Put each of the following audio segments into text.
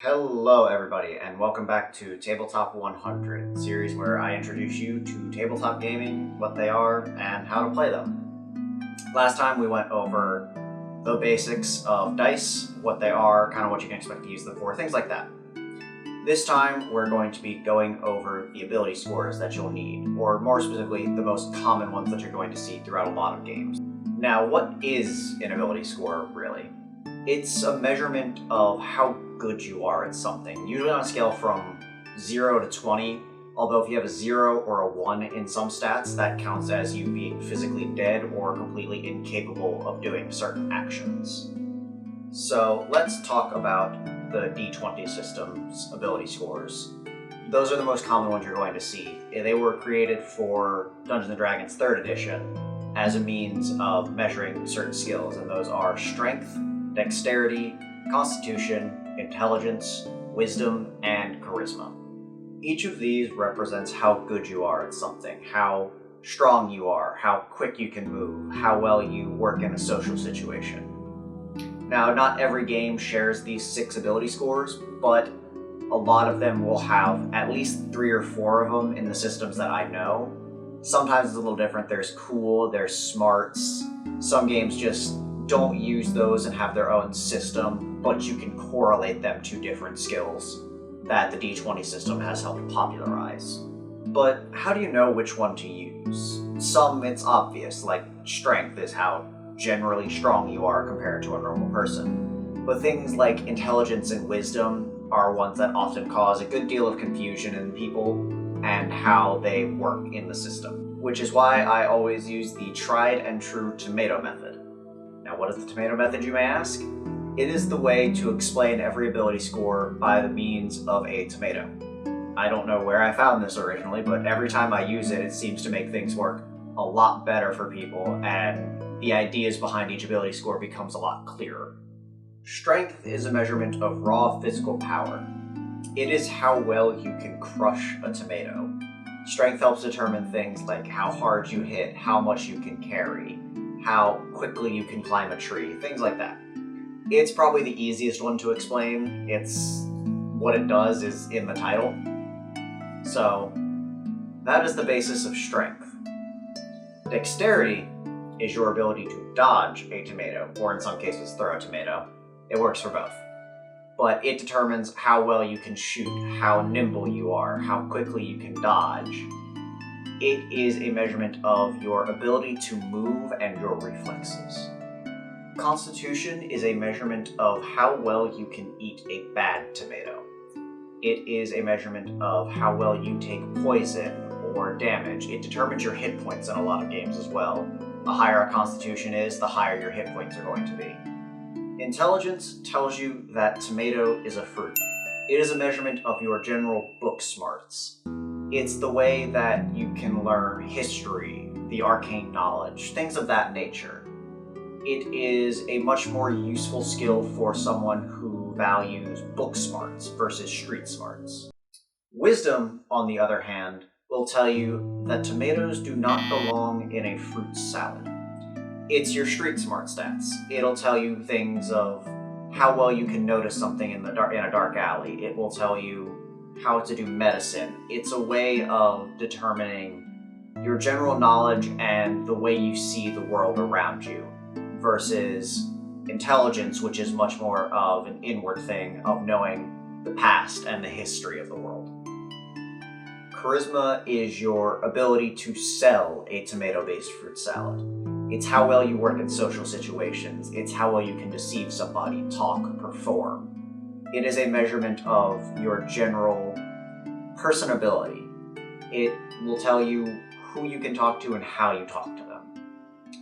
Hello everybody, and welcome back to Tabletop 100, a series where I introduce you to tabletop gaming, what they are, and how to play them. Last time we went over the basics of dice, what they are, kind of what you can expect to use them for, things like that. This time we're going to be going over the ability scores that you'll need, or more specifically, the most common ones that you're going to see throughout a lot of games. Now, what is an ability score, really? It's a measurement of how good you are at something, usually on a scale from 0 to 20, although if you have a 0 or a 1 in some stats, that counts as you being physically dead or completely incapable of doing certain actions. So let's talk about the D20 system's ability scores. Those are the most common ones you're going to see. They were created for Dungeons & Dragons 3rd edition as a means of measuring certain skills, and those are strength, dexterity, constitution, intelligence, wisdom, and charisma. Each of these represents how good you are at something, how strong you are, how quick you can move, how well you work in a social situation. Now, not every game shares these 6 ability scores, but a lot of them will have at least 3 or 4 of them in the systems that I know. Sometimes it's a little different. There's cool, there's smarts. Some games just don't use those and have their own system, but you can correlate them to different skills that the D20 system has helped popularize. But how do you know which one to use? Some it's obvious, like strength is how generally strong you are compared to a normal person. But things like intelligence and wisdom are ones that often cause a good deal of confusion in people and how they work in the system, which is why I always use the tried and true tomato method. Now, what is the tomato method, you may ask? It is the way to explain every ability score by the means of a tomato. I don't know where I found this originally, but every time I use it, it seems to make things work a lot better for people, and the ideas behind each ability score becomes a lot clearer. Strength is a measurement of raw physical power. It is how well you can crush a tomato. Strength helps determine things like how hard you hit, how much you can carry, how quickly you can climb a tree, things like that. It's probably the easiest one to explain. It's what it does is in the title. So that is the basis of strength. Dexterity is your ability to dodge a tomato, or in some cases throw a tomato. It works for both. But it determines how well you can shoot, how nimble you are, how quickly you can dodge. It is a measurement of your ability to move and your reflexes. Constitution is a measurement of how well you can eat a bad tomato. It is a measurement of how well you take poison or damage. It determines your hit points in a lot of games as well. The higher a constitution is, the higher your hit points are going to be. Intelligence tells you that tomato is a fruit. It is a measurement of your general book smarts. It's the way that you can learn history, the arcane knowledge, things of that nature. It is a much more useful skill for someone who values book smarts versus street smarts. Wisdom, on the other hand, will tell you that tomatoes do not belong in a fruit salad. It's your street smart stats. It'll tell you things of how well you can notice something in a dark alley. It will tell you how to do medicine. It's a way of determining your general knowledge and the way you see the world around you, versus intelligence, which is much more of an inward thing of knowing the past and the history of the world. Charisma is your ability to sell a tomato-based fruit salad. It's how well you work in social situations. It's how well you can deceive somebody, talk, perform. It is a measurement of your general personability. It will tell you who you can talk to and how you talk to them.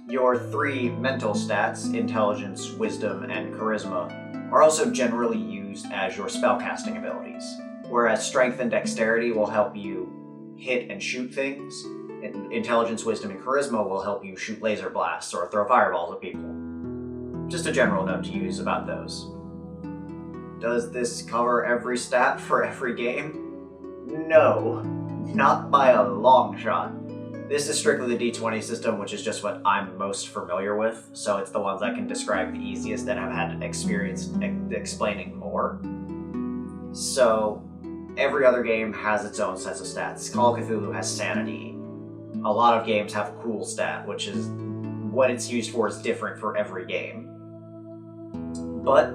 Your 3 mental stats, intelligence, wisdom, and charisma, are also generally used as your spellcasting abilities, whereas strength and dexterity will help you hit and shoot things, and intelligence, wisdom, and charisma will help you shoot laser blasts or throw fireballs at people. Just a general note to use about those. Does this cover every stat for every game? No, not by a long shot. This is strictly the D20 system, which is just what I'm most familiar with, so it's the ones I can describe the easiest and have had experience explaining more. So every other game has its own sets of stats. Call of Cthulhu has sanity. A lot of games have a cool stat, which is what it's used for is different for every game. But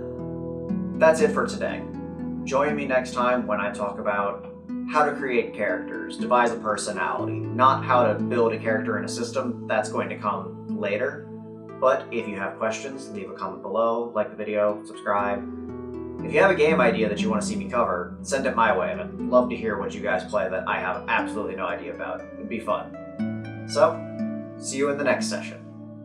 that's it for today. Join me next time when I talk about how to create characters, devise a personality, not how to build a character in a system. That's going to come later. But if you have questions, leave a comment below, like the video, subscribe. If you have a game idea that you want to see me cover, send it my way. I'd love to hear what you guys play that I have absolutely no idea about. It'd be fun. So, see you in the next session.